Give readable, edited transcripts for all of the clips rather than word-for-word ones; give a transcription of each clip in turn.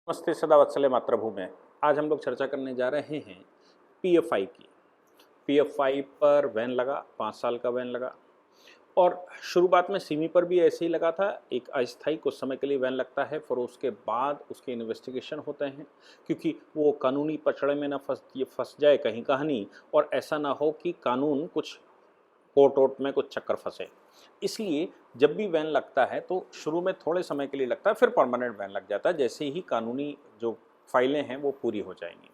नमस्ते सदा वत्सले मातृभूमि। आज हम लोग चर्चा करने जा रहे हैं पीएफआई की। पीएफआई पर बैन लगा, 5 साल का बैन लगा और शुरुआत में सिमी पर भी ऐसे ही लगा था। एक अस्थायी कुछ समय के लिए बैन लगता है, फिर उसके बाद उसके इन्वेस्टिगेशन होते हैं क्योंकि वो कानूनी पचड़े में ना फंस जाए कहीं कहानी, और ऐसा ना हो कि कानून कुछ कोर्ट वोट में कुछ चक्कर फंसे। इसलिए जब भी बैन लगता है तो शुरू में थोड़े समय के लिए लगता है, फिर परमानेंट बैन लग जाता है जैसे ही कानूनी जो फाइलें हैं वो पूरी हो जाएंगी।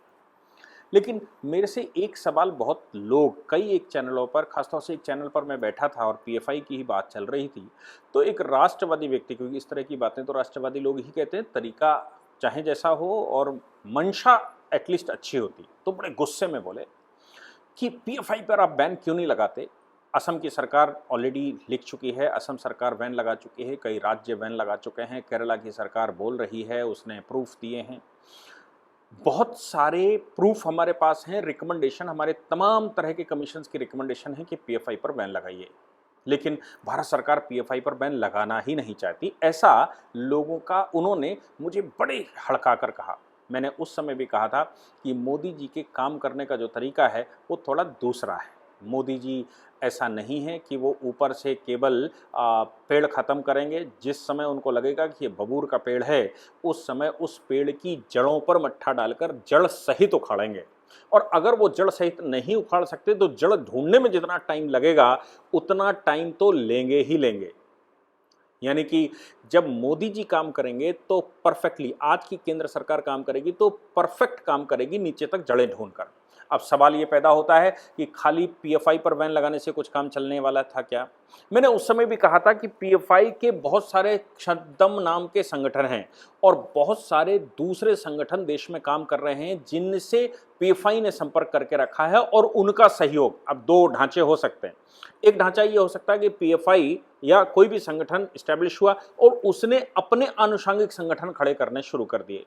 लेकिन मेरे से एक सवाल बहुत लोग कई एक चैनलों पर, खासतौर से एक चैनल पर मैं बैठा था और पीएफआई की ही बात चल रही थी, तो एक राष्ट्रवादी व्यक्ति, क्योंकि इस तरह की बातें तो राष्ट्रवादी लोग ही कहते हैं, तरीका चाहे जैसा हो और मंशा एटलीस्ट अच्छी होती, तो बड़े गुस्से में बोले कि पीएफआई पर आप बैन क्यों नहीं लगाते। असम की सरकार ऑलरेडी लिख चुकी है, असम सरकार बैन लगा चुकी है, कई राज्य बैन लगा चुके हैं, केरला की सरकार बोल रही है, उसने प्रूफ दिए हैं, बहुत सारे प्रूफ हमारे पास हैं, रिकमेंडेशन, हमारे तमाम तरह के कमीशंस की रिकमेंडेशन है कि पीएफआई पर बैन लगाइए। लेकिन भारत सरकार पीएफआई पर बैन लगाना ही नहीं चाहती, ऐसा लोगों का उन्होंने मुझे बड़े हड़का कर कहा। मैंने उस समय भी कहा था कि मोदी जी के काम करने का जो तरीका है वो थोड़ा दूसरा है। मोदी जी ऐसा नहीं है कि वो ऊपर से केवल पेड़ ख़त्म करेंगे, जिस समय उनको लगेगा कि ये बबूर का पेड़ है उस समय उस पेड़ की जड़ों पर मट्ठा डालकर जड़ सहित उखाड़ेंगे, और अगर वो जड़ सहित नहीं उखाड़ सकते तो जड़ ढूंढने में जितना टाइम लगेगा उतना टाइम तो लेंगे ही लेंगे। यानी कि जब मोदी जी काम करेंगे तो परफेक्टली, आज की केंद्र सरकार काम करेगी तो परफेक्ट काम करेगी नीचे तक जड़ें ढूंढकर। अब सवाल ये पैदा होता है कि खाली पीएफआई पर बैन लगाने से कुछ काम चलने वाला था क्या। मैंने उस समय भी कहा था कि पीएफआई के बहुत सारे छद्म नाम के संगठन हैं और बहुत सारे दूसरे संगठन देश में काम कर रहे हैं जिनसे पीएफआई ने संपर्क करके रखा है, और उनका सहयोग। अब दो ढांचे हो सकते हैं, एक ढांचा ये हो सकता है कि पीएफआई या कोई भी संगठन स्टैब्लिश हुआ और उसने अपने आनुषंगिक संगठन खड़े करने शुरू कर दिए,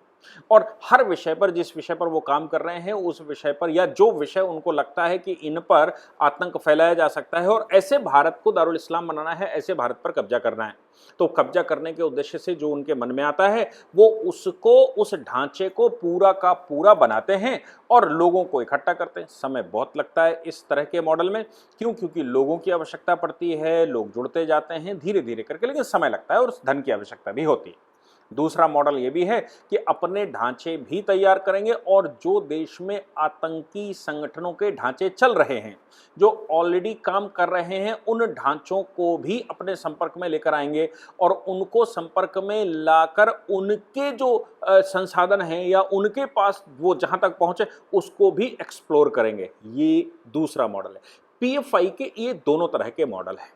और हर विषय पर, जिस विषय पर वो काम कर रहे हैं उस विषय पर, या जो विषय उनको लगता है कि इन पर आतंक फैलाया जा सकता है और ऐसे भारत को दारुल इस्लाम बनाना है, ऐसे भारत पर कब्जा करना है, तो कब्जा करने के उद्देश्य से जो उनके मन में आता है वो उसको, उस ढांचे को पूरा का पूरा बनाते हैं और लोगों को इकट्ठा करते हैं। समय बहुत लगता है इस तरह के मॉडल में, क्यों? क्योंकि लोगों की आवश्यकता पड़ती है, लोग जुड़ते जाते हैं धीरे धीरे करके, लेकिन समय लगता है और धन की आवश्यकता भी होती है। दूसरा मॉडल ये भी है कि अपने ढांचे भी तैयार करेंगे और जो देश में आतंकी संगठनों के ढांचे चल रहे हैं, जो ऑलरेडी काम कर रहे हैं, उन ढांचों को भी अपने संपर्क में लेकर आएंगे और उनको संपर्क में लाकर उनके जो संसाधन हैं या उनके पास वो जहां तक पहुंचे उसको भी एक्सप्लोर करेंगे। ये दूसरा मॉडल है। पीएफआई के ये दोनों तरह के मॉडल हैं।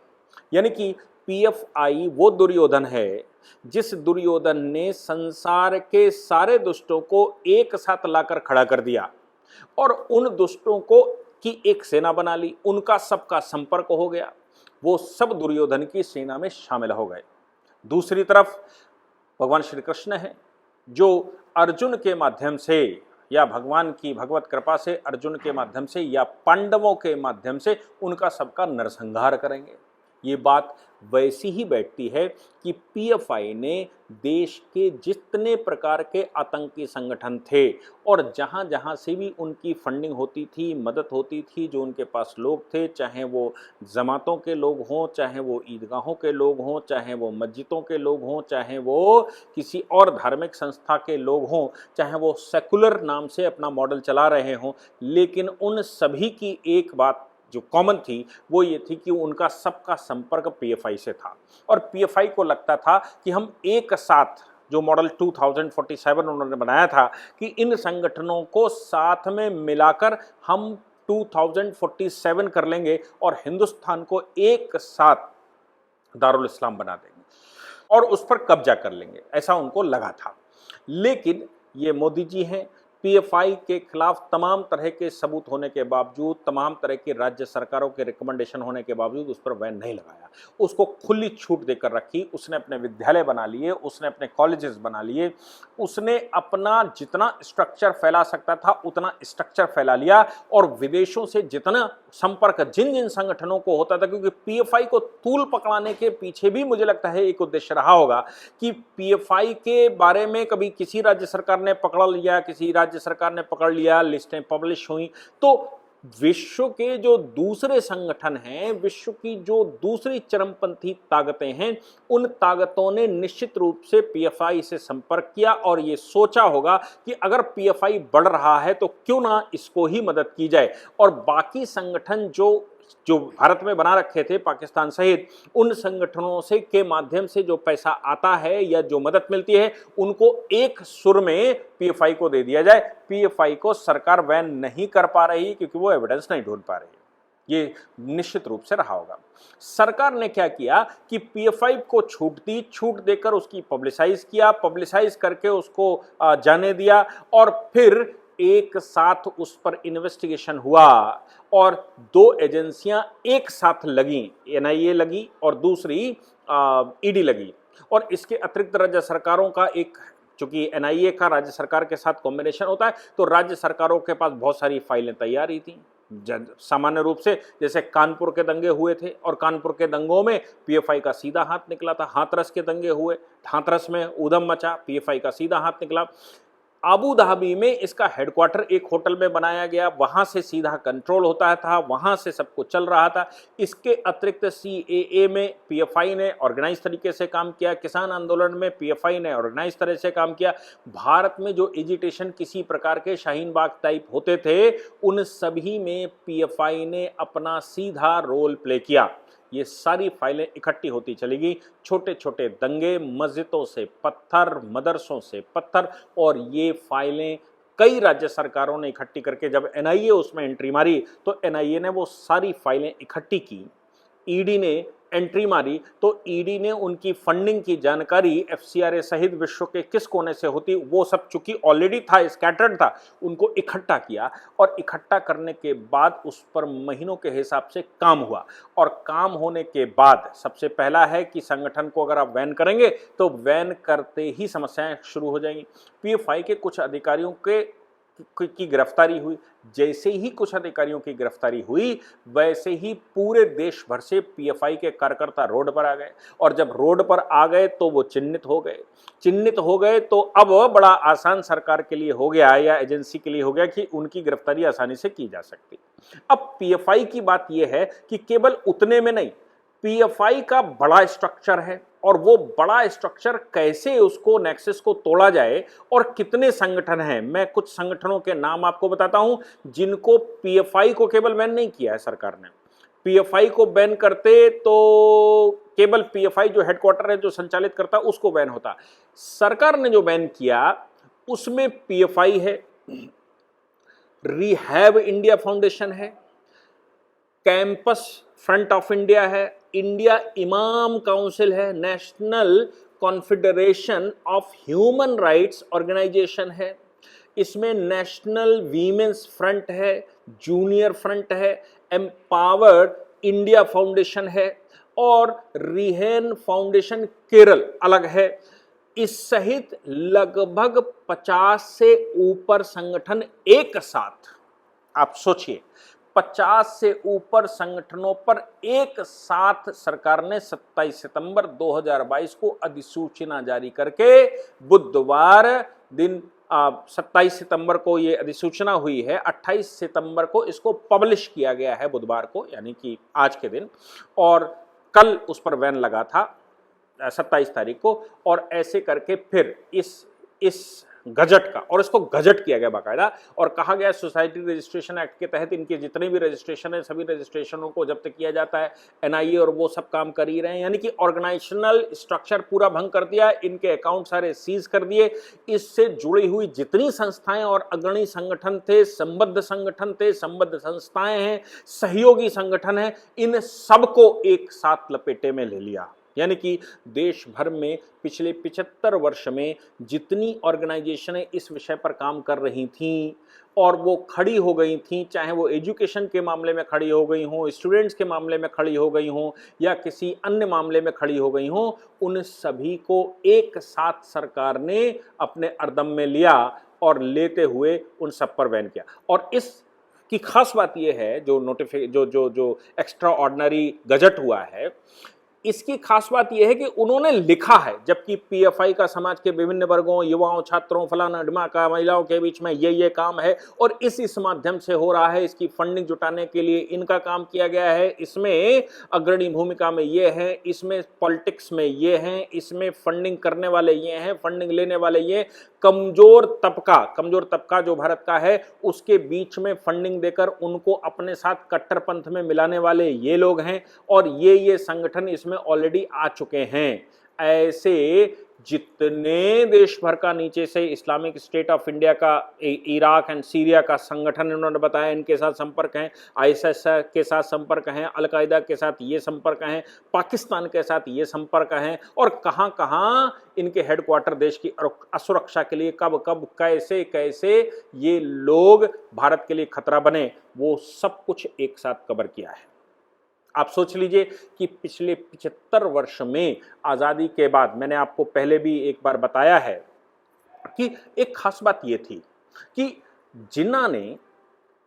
यानी कि पीएफआई वो दुर्योधन है जिस दुर्योधन ने संसार के सारे दुष्टों को एक साथ लाकर खड़ा कर दिया और उन दुष्टों को की एक सेना बना ली, उनका सबका संपर्क हो गया, वो सब दुर्योधन की सेना में शामिल हो गए। दूसरी तरफ भगवान श्री कृष्ण है जो अर्जुन के माध्यम से या भगवान की भगवत कृपा से अर्जुन के माध्यम से या पांडवों के माध्यम से उनका सबका नरसंहार करेंगे। ये बात वैसी ही बैठती है कि पीएफआई ने देश के जितने प्रकार के आतंकी संगठन थे और जहां जहां से भी उनकी फंडिंग होती थी, मदद होती थी, जो उनके पास लोग थे, चाहे वो जमातों के लोग हों, चाहे वो ईदगाहों के लोग हों, चाहे वो मस्जिदों के लोग हों, चाहे वो किसी और धार्मिक संस्था के लोग हों, चाहे वो सेकुलर नाम से अपना मॉडल चला रहे हों, लेकिन उन सभी की एक बात जो कॉमन थी वो ये थी कि उनका सबका संपर्क पीएफआई से था और पीएफआई को लगता था कि हम एक साथ, जो मॉडल 2047 उन्होंने बनाया था कि इन संगठनों को साथ में मिलाकर हम 2047 कर लेंगे और हिंदुस्तान को एक साथ दारुल इस्लाम बना देंगे और उस पर कब्जा कर लेंगे, ऐसा उनको लगा था। लेकिन ये मोदी जी हैं पीएफआई के खिलाफ तमाम तरह के सबूत होने के बावजूद, तमाम तरह की राज्य सरकारों के रिकमेंडेशन होने के बावजूद उस पर बैन नहीं लगाया। उसको खुली छूट देकर रखी। उसने अपने विद्यालय बना लिए, उसने अपने कॉलेजेस बना लिए, उसने अपना जितना स्ट्रक्चर फैला सकता था उतना स्ट्रक्चर फैला लिया, और विदेशों से जितना संपर्क जिन जिन संगठनों को होता था, क्योंकि पीएफआई को तूल पकड़ाने के पीछे भी मुझे लगता है एक उद्देश्य रहा होगा कि पीएफआई के बारे में कभी किसी राज्य सरकार ने पकड़ लिया, किसी राज्य सरकार ने पकड़ लिया, लिस्टें पब्लिश हुई, तो विश्व के जो दूसरे संगठन हैं, विश्व की जो दूसरी चरमपंथी ताकतें हैं, उन ताकतों ने निश्चित रूप से पीएफआई से संपर्क किया और ये सोचा होगा कि अगर पीएफआई बढ़ रहा है तो क्यों ना इसको ही मदद की जाए। और बाकी संगठन जो भारत में बना रखे थे पाकिस्तान सहित, उन संगठनों से के माध्यम से जो पैसा आता है या जो मदद मिलती है उनको एक सुर में पीएफआई को दे दिया जाए। पीएफआई को सरकार बैन नहीं कर पा रही क्योंकि वो एविडेंस नहीं ढूंढ पा रही। ये निश्चित रूप से रहा होगा। सरकार ने क्या किया कि पीएफआई को छूट दी, छूट देकर उसकी पब्लिसाइज किया, पब्लिसाइज करके उसको जाने दिया, और फिर एक साथ उस पर इन्वेस्टिगेशन हुआ और दो एजेंसियां एक साथ लगी, एनआईए लगी और दूसरी ईडी लगी। और इसके अतिरिक्त राज्य सरकारों का एक, चूंकि एनआईए का राज्य सरकार के साथ कॉम्बिनेशन होता है, तो राज्य सरकारों के पास बहुत सारी फाइलें तैयार ही थी। सामान्य रूप से जैसे कानपुर के दंगे हुए थे और कानपुर के दंगों में पीएफआई का सीधा हाथ निकला था। हाथरस के दंगे हुए, हाथरस में ऊधम मचा, पीएफआई का सीधा हाथ निकला। अबू धाबी में इसका हेडक्वार्टर एक होटल में बनाया गया, वहां से सीधा कंट्रोल होता था, वहां से सब कुछ चल रहा था। इसके अतिरिक्त सीएए में पीएफआई ने ऑर्गेनाइज तरीके से काम किया, किसान आंदोलन में पीएफआई ने ऑर्गेनाइज तरह से काम किया। भारत में जो एजिटेशन किसी प्रकार के शाहीन बाग टाइप होते थे, उन सभी में पीएफआई ने अपना सीधा रोल प्ले किया। ये सारी फाइलें इकट्ठी होती चली गई। छोटे छोटे दंगे, मस्जिदों से पत्थर, मदरसों से पत्थर, और ये फाइलें कई राज्य सरकारों ने इकट्ठी करके जब एनआईए उसमें एंट्री मारी तो एनआईए ने वो सारी फाइलें इकट्ठी की। ईडी ने एंट्री मारी तो ईडी ने उनकी फंडिंग की जानकारी एफसीआरए सहित विश्व के किस कोने से होती, वो सब चूंकि ऑलरेडी था, स्कैटर्ड था, उनको इकट्ठा किया। और इकट्ठा करने के बाद उस पर महीनों के हिसाब से काम हुआ। और काम होने के बाद सबसे पहला है कि संगठन को अगर आप बैन करेंगे तो बैन करते ही समस्याएं शुरू हो जाएंगी। पीएफआई के कुछ अधिकारियों की गिरफ्तारी हुई। जैसे ही कुछ अधिकारियों की गिरफ्तारी हुई, वैसे ही पूरे देश भर से पीएफआई के कार्यकर्ता रोड पर आ गए। और जब रोड पर आ गए तो वो चिन्हित हो गए तो अब बड़ा आसान सरकार के लिए हो गया या एजेंसी के लिए हो गया कि उनकी गिरफ्तारी आसानी से की जा सकती। अब पीएफआई की बात यह है कि केवल उतने में नहीं, पीएफआई का बड़ा स्ट्रक्चर है, और वो बड़ा स्ट्रक्चर कैसे उसको नेक्सस को तोड़ा जाए, और कितने संगठन हैं। मैं कुछ संगठनों के नाम आपको बताता हूं जिनको पीएफआई को केवल बैन नहीं किया है सरकार ने। पीएफआई को बैन करते तो केवल पीएफआई जो हेडक्वार्टर है, जो संचालित करता, उसको बैन होता। सरकार ने जो बैन किया उसमें पीएफआई है, रिहैब इंडिया फाउंडेशन है, कैंपस फ्रंट ऑफ इंडिया है, इंडिया इमाम काउंसिल है, national confederation of human rights organisation है, इसमें नेशनल वीमेंस फ्रंट है, जूनियर फ्रंट है, एम्पावर्ड इंडिया फाउंडेशन है, और रिहेन फाउंडेशन केरल अलग है। इस सहित लगभग 50 से ऊपर संगठन एक साथ, आप सोचिए 50 से ऊपर संगठनों पर एक साथ सरकार ने 27 सितंबर 2022 को अधिसूचना जारी करके, बुधवार दिन 27 सितंबर को ये अधिसूचना हुई है, 28 सितंबर को इसको पब्लिश किया गया है, बुधवार को, यानी कि आज के दिन, और कल उस पर बैन लगा था 27 तारीख को। और ऐसे करके फिर इस गजट का, और इसको गजट किया गया बाकायदा, और कहा गया सोसाइटी रजिस्ट्रेशन एक्ट के तहत इनके जितने भी रजिस्ट्रेशन है, सभी रजिस्ट्रेशनों को जब्त किया जाता है। एनआईए और वो सब काम कर ही रहे हैं, यानी कि ऑर्गेनाइजेशनल स्ट्रक्चर पूरा भंग कर दिया, इनके अकाउंट सारे सीज कर दिए। इससे जुड़ी हुई जितनी संस्थाएं और अग्रणी संगठन थे, संबद्ध संस्थाएं हैं, सहयोगी संगठन हैं, इन सबको एक साथ लपेटे में ले लिया। यानी कि देश भर में पिछले 75 वर्ष में जितनी ऑर्गेनाइजेशनें इस विषय पर काम कर रही थीं और वो खड़ी हो गई थीं, चाहे वो एजुकेशन के मामले में खड़ी हो गई हों, स्टूडेंट्स के मामले में खड़ी हो गई हों या किसी अन्य मामले में खड़ी हो गई हों, उन सभी को एक साथ सरकार ने अपने अर्दम में लिया और लेते हुए उन सब पर बैन किया। और इस की खास बात यह है, जो एक्स्ट्रा ऑर्डिनरी गजट हुआ है, इसकी खास बात यह है कि उन्होंने लिखा है, जबकि पीएफआई का समाज के विभिन्न वर्गों, युवाओं, छात्रों, फलाना ढिमाका, महिलाओं के बीच में ये काम है और इस माध्यम से हो रहा है, इसकी फंडिंग जुटाने के लिए इनका काम किया गया है, इसमें अग्रणी भूमिका में ये है, इसमें पॉलिटिक्स में ये हैं, इसमें फंडिंग करने वाले ये हैं, फंडिंग लेने वाले ये, कमजोर तबका जो भारत का है उसके बीच में फंडिंग देकर उनको अपने साथ कट्टरपंथ में मिलाने वाले ये लोग हैं और ये संगठन इसमें ऑलरेडी आ चुके हैं। ऐसे जितने देश भर का नीचे से इस्लामिक स्टेट ऑफ इंडिया का, इराक एंड सीरिया का संगठन इन्होंने बताया, इनके साथ संपर्क हैं, आईएसआईएस के साथ संपर्क हैं, अलकायदा के साथ ये संपर्क हैं, पाकिस्तान के साथ ये संपर्क हैं और कहां कहां इनके हेडक्वार्टर देश की असुरक्षा के लिए कब कब कैसे कैसे ये लोग भारत के लिए खतरा बने, वो सब कुछ एक साथ कवर किया है। आप सोच लीजिए कि पिछले 75 वर्ष में आज़ादी के बाद, मैंने आपको पहले भी एक बार बताया है कि एक खास बात यह थी कि जिन्ना ने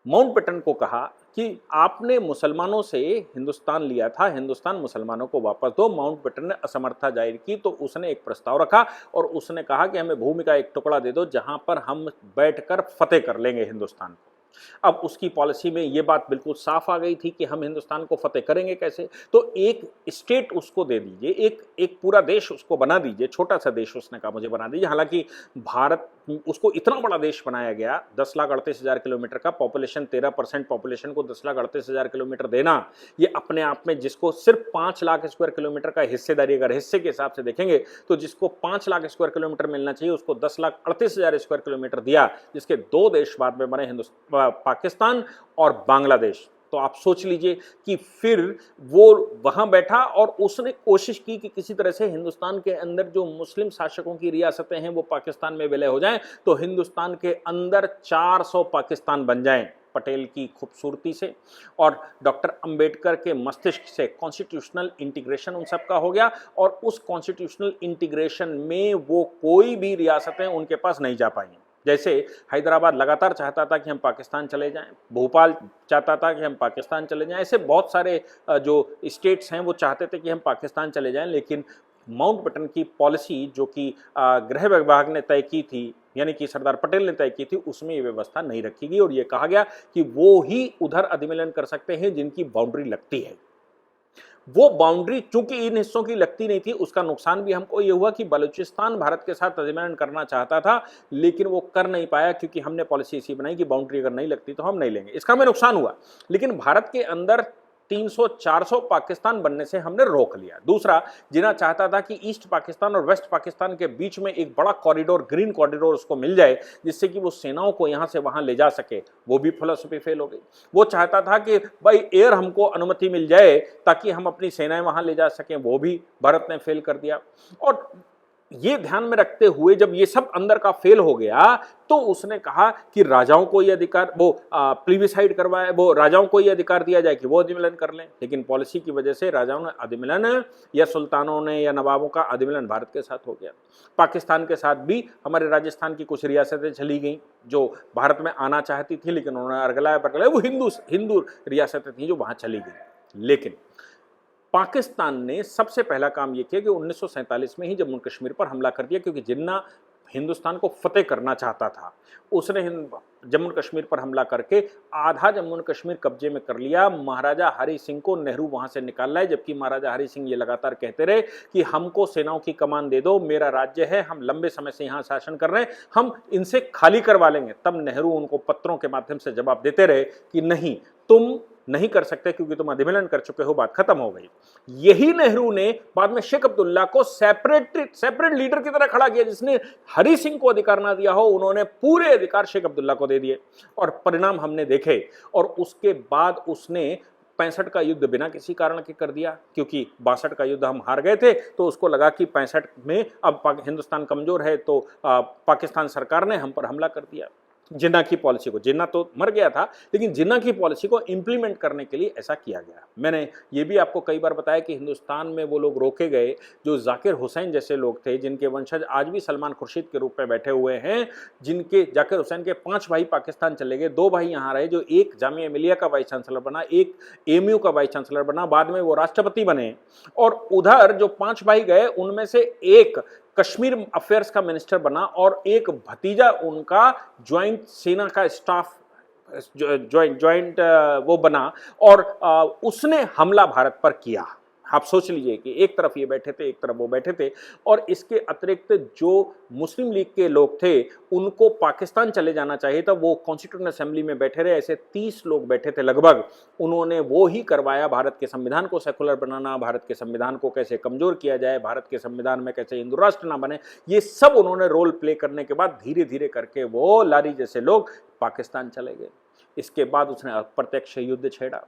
माउंटबेटन को कहा कि आपने मुसलमानों से हिंदुस्तान लिया था, हिंदुस्तान मुसलमानों को वापस दो। माउंटबेटन ने असमर्थता जाहिर की तो उसने एक प्रस्ताव रखा और उसने कहा कि हमें भूमि का एक टुकड़ा दे दो जहां पर हम बैठकर फतेह कर लेंगे हिंदुस्तान को। अब उसकी पॉलिसी में यह बात बिल्कुल साफ आ गई थी कि हम हिंदुस्तान को फतेह करेंगे कैसे, तो एक स्टेट उसको दे दीजिए, एक पूरा देश उसको बना दीजिए, छोटा सा देश उसने कहा मुझे बना दीजिए। हालांकि भारत, उसको इतना बड़ा देश बनाया गया, 10,38,000 किलोमीटर का पॉपुलेशन, 13% पॉपुलेशन को 10,38,000 किलोमीटर देना, ये अपने आप में, जिसको सिर्फ 5 लाख स्क्वायर किलोमीटर का हिस्सेदारी, अगर हिस्से के हिसाब से देखेंगे तो जिसको 5 लाख स्क्वायर किलोमीटर मिलना चाहिए उसको 10,38,000 स्क्वायर किलोमीटर दिया, जिसके 2 देश बाद में बने, पाकिस्तान और बांग्लादेश। तो आप सोच लीजिए कि फिर वो वहां बैठा और उसने कोशिश की कि किसी तरह से हिंदुस्तान के अंदर जो मुस्लिम शासकों की रियासतें हैं वो पाकिस्तान में विलय हो जाएं, तो हिंदुस्तान के अंदर 400 पाकिस्तान बन जाएं। पटेल की खूबसूरती से और डॉक्टर अंबेडकर के मस्तिष्क से कॉन्स्टिट्यूशनल इंटीग्रेशन उन सब का हो गया और उस कॉन्स्टिट्यूशनल इंटीग्रेशन में वो कोई भी रियासतें उनके पास नहीं जा पाई। जैसे हैदराबाद लगातार चाहता था कि हम पाकिस्तान चले जाएं, भोपाल चाहता था कि हम पाकिस्तान चले जाएं, ऐसे बहुत सारे जो स्टेट्स हैं वो चाहते थे कि हम पाकिस्तान चले जाएं, लेकिन माउंटबेटन की पॉलिसी जो कि गृह विभाग ने तय की थी, यानी कि सरदार पटेल ने तय की थी, उसमें ये व्यवस्था नहीं रखी गई और ये कहा गया कि वो ही उधर अधिमिलन कर सकते हैं जिनकी बाउंड्री लगती है। वो बाउंड्री चूंकि इन हिस्सों की लगती नहीं थी, उसका नुकसान भी हमको ये हुआ कि बलूचिस्तान भारत के साथ अधिमिलन करना चाहता था लेकिन वो कर नहीं पाया क्योंकि हमने पॉलिसी ऐसी बनाई कि बाउंड्री अगर नहीं लगती तो हम नहीं लेंगे। इसका हमें नुकसान हुआ, लेकिन भारत के अंदर 300-400 पाकिस्तान बनने से हमने रोक लिया। दूसरा, जिन्ना चाहता था कि ईस्ट पाकिस्तान और वेस्ट पाकिस्तान के बीच में एक बड़ा कॉरिडोर, ग्रीन कॉरिडोर उसको मिल जाए जिससे कि वो सेनाओं को यहां से वहां ले जा सके, वो भी फिलॉसफी फेल हो गई। वो चाहता था कि भाई एयर हमको अनुमति मिल जाए ताकि हम अपनी सेनाएं वहां ले जा सकें, वो भी भारत ने फेल कर दिया। और ये ध्यान में रखते हुए जब ये सब अंदर का फेल हो गया तो उसने कहा कि राजाओं को ये अधिकार, वो प्लीबिसाइड करवाए, वो राजाओं को ये अधिकार दिया जाए कि वो अधिमिलन कर लें, लेकिन पॉलिसी की वजह से राजाओं ने अधिमिलन या सुल्तानों ने या नवाबों का अधिमिलन भारत के साथ हो गया। पाकिस्तान के साथ भी हमारे राजस्थान की कुछ रियासतें चली गईं जो भारत में आना चाहती थी लेकिन उन्होंने अरगलाया परगलाया, वो हिंदू रियासतें थी जो वहां चली गई। लेकिन पाकिस्तान ने सबसे पहला काम यह किया कि 1947 में ही जम्मू कश्मीर पर हमला कर दिया, क्योंकि जिन्ना हिंदुस्तान को फतेह करना चाहता था उसने जम्मू कश्मीर पर हमला करके आधा जम्मू कश्मीर कब्जे में कर लिया। महाराजा हरि सिंह को नेहरू वहां से निकाल लाए, जबकि महाराजा हरि सिंह ये लगातार कहते रहे कि हमको सेनाओं की कमान दे दो, मेरा राज्य है, हम लंबे समय से यहाँ शासन कर रहे हैं, हम इनसे खाली करवा लेंगे। तब नेहरू उनको पत्रों के माध्यम से जवाब देते रहे कि नहीं, तुम नहीं कर सकते क्योंकि तुम अधिमिलन कर चुके हो, बात खत्म हो गई। यही नेहरू ने बाद में शेख अब्दुल्ला को सेपरेट लीडर की तरह खड़ा किया, जिसने हरि सिंह को अधिकार ना दिया हो, उन्होंने पूरे अधिकार शेख अब्दुल्ला को दे दिए और परिणाम हमने देखे। और उसके बाद उसने 65 का युद्ध बिना किसी कारण के कर दिया, क्योंकि 62 का युद्ध हम हार गए थे, तो उसको लगा कि 65 में अब हिंदुस्तान कमजोर है, तो पाकिस्तान सरकार ने हम पर हमला कर दिया। जिन्ना की पॉलिसी को, जिन्ना तो मर गया था, लेकिन जिन्ना की पॉलिसी को इंप्लीमेंट करने के लिए ऐसा किया गया। मैंने ये भी आपको कई बार बताया कि हिंदुस्तान में वो लोग रोके गए जो जाकिर हुसैन जैसे लोग थे, जिनके वंशज आज भी सलमान खुर्शीद के रूप में बैठे हुए हैं, जिनके जाकिर हुसैन के 5 भाई पाकिस्तान चले गए, 2 भाई यहाँ रहे, जो एक जामिया मिलिया का वाइस चांसलर बना, एक एएमयू का वाइस चांसलर बना, बाद में वो राष्ट्रपति बने, और उधर जो 5 भाई गए उनमें से एक कश्मीर अफेयर्स का मिनिस्टर बना, और एक भतीजा उनका ज्वाइंट सेना का स्टाफ ज्वाइंट वो बना, और उसने हमला भारत पर किया। आप सोच लीजिए कि एक तरफ ये बैठे थे, एक तरफ वो बैठे थे, और इसके अतिरिक्त जो मुस्लिम लीग के लोग थे उनको पाकिस्तान चले जाना चाहिए था, वो कॉन्स्टिट्यूशन असेंबली में बैठे रहे, ऐसे 30 लोग बैठे थे लगभग। उन्होंने वो ही करवाया, भारत के संविधान को सेकुलर बनाना, भारत के संविधान को कैसे कमजोर किया जाए, भारत के संविधान में कैसे हिंदू राष्ट्र ना बने, ये सब उन्होंने रोल प्ले करने के बाद धीरे धीरे करके वो लारी जैसे लोग पाकिस्तान चले गए। इसके बाद उसने अप्रत्यक्ष युद्ध छेड़ा,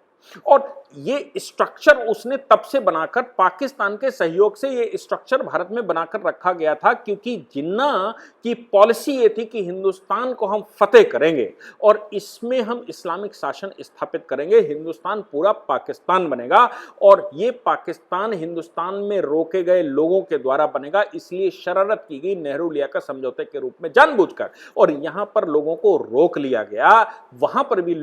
और ये स्ट्रक्चर उसने तब से बनाकर, पाकिस्तान के सहयोग से ये स्ट्रक्चर भारत में बनाकर रखा गया था, क्योंकि जिन्ना की पॉलिसी ये थी कि हिंदुस्तान को हम फतेह करेंगे और इसमें हम इस्लामिक शासन स्थापित करेंगे, हिंदुस्तान पूरा पाकिस्तान बनेगा, और ये पाकिस्तान हिंदुस्तान में रोके गए लोगों के द्वारा बनेगा। इसलिए शरारत की गई नेहरू लिया का समझौते के रूप में जानबूझकर, और यहां पर लोगों को रोक लिया गया, वहां पर भी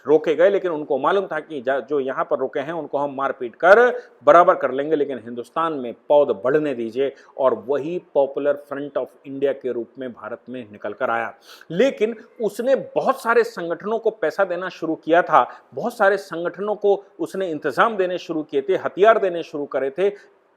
रोके गए, लेकिन उनको मालूम था कि जो यहां पर रोके हैं उनको हम मार पीट कर बराबर कर लेंगे, लेकिन हिंदुस्तान में पौध बढ़ने दीजिए, और वही पॉपुलर फ्रंट ऑफ इंडिया के रूप में भारत में निकल कर आया। लेकिन उसने बहुत सारे संगठनों को पैसा देना शुरू किया था, बहुत सारे संगठनों को उसने इंतजाम देने शुरू किए थे, हथियार देने शुरू करे थे,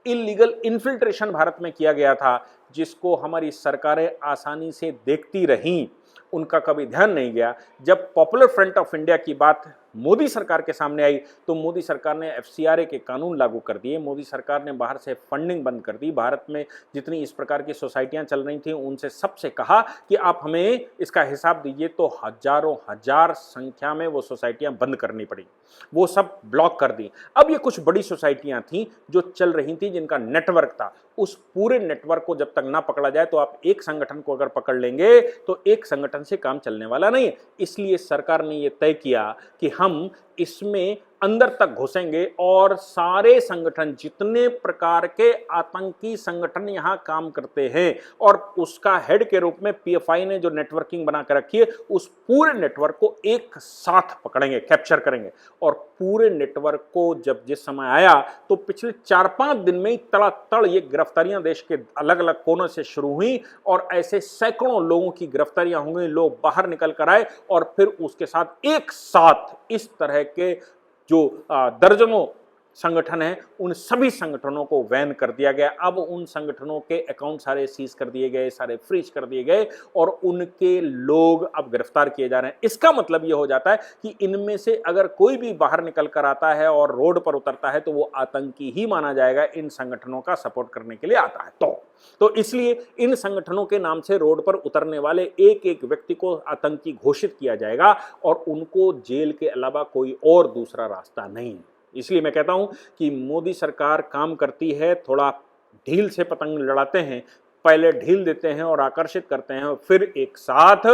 इलीगल इन्फिल्ट्रेशन भारत में किया गया था, जिसको हमारी सरकारें आसानी से देखती रहीं, उनका कभी ध्यान नहीं गया। जब पॉपुलर फ्रंट ऑफ इंडिया की बात मोदी सरकार के सामने आई तो मोदी सरकार ने एफसीआरए के कानून लागू कर दिए, मोदी सरकार ने बाहर से फंडिंग बंद कर दी, भारत में जितनी इस प्रकार की सोसाइटियां चल रही थी उनसे सबसे कहा कि आप हमें इसका हिसाब दीजिए, तो हजारों हजार संख्या में वो सोसाइटियां बंद करनी पड़ी, वो सब ब्लॉक कर दी। अब ये कुछ बड़ी सोसाइटियां थी जो चल रही थी, जिनका नेटवर्क था, उस पूरे नेटवर्क को जब तक ना पकड़ा जाए, तो आप एक संगठन को अगर पकड़ लेंगे तो एक संगठन से काम चलने वाला नहीं है। इसलिए सरकार ने यह तय किया कि हम इसमें अंदर तक घुसेंगे, और सारे संगठन, जितने प्रकार के आतंकी संगठन यहां काम करते हैं, और उसका हेड के रूप में पीएफआई ने जो नेटवर्किंग बना कर रखी है, उस पूरे नेटवर्क को एक साथ पकड़ेंगे, कैप्चर करेंगे। और पूरे नेटवर्क को जब जिस समय आया तो पिछले 4-5 दिन में ही तड़ातड़ ये गिरफ्तारियां देश के अलग अलग कोनों से शुरू हुई, और ऐसे सैकड़ों लोगों की गिरफ्तारियां हो गई, लोग बाहर निकल कर आए, और फिर उसके साथ एक साथ इस तरह के जो दर्जनों संगठन हैं, उन सभी संगठनों को बैन कर दिया गया। अब उन संगठनों के अकाउंट सारे सीज कर दिए गए, सारे फ्रीज कर दिए गए, और उनके लोग अब गिरफ्तार किए जा रहे हैं। इसका मतलब यह हो जाता है कि इनमें से अगर कोई भी बाहर निकल कर आता है और रोड पर उतरता है तो वो आतंकी ही माना जाएगा, इन संगठनों का सपोर्ट करने के लिए आता है। तो इसलिए इन संगठनों के नाम से रोड पर उतरने वाले एक एक व्यक्ति को आतंकी घोषित किया जाएगा, और उनको जेल के अलावा कोई और दूसरा रास्ता नहीं है। इसलिए मैं कहता हूं कि मोदी सरकार काम करती है, थोड़ा ढील से पतंग लड़ाते हैं, पहले ढील देते हैं और आकर्षित करते हैं, और फिर एक साथ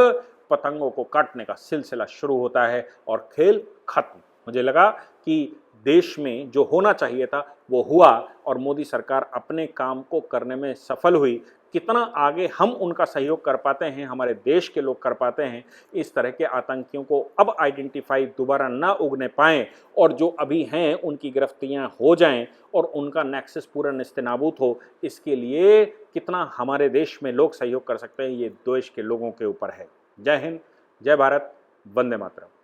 पतंगों को काटने का सिलसिला शुरू होता है और खेल खत्म। मुझे लगा कि देश में जो होना चाहिए था वो हुआ, और मोदी सरकार अपने काम को करने में सफल हुई। कितना आगे हम उनका सहयोग कर पाते हैं, हमारे देश के लोग कर पाते हैं, इस तरह के आतंकियों को अब आइडेंटिफाई दोबारा ना उगने पाएं, और जो अभी हैं उनकी गिरफ्तारियां हो जाएं, और उनका नेक्सस पूरा नेस्तनाबूद हो, इसके लिए कितना हमारे देश में लोग सहयोग कर सकते हैं, ये देश के लोगों के ऊपर है। जय हिंद, जय भारत, वंदे मातरम।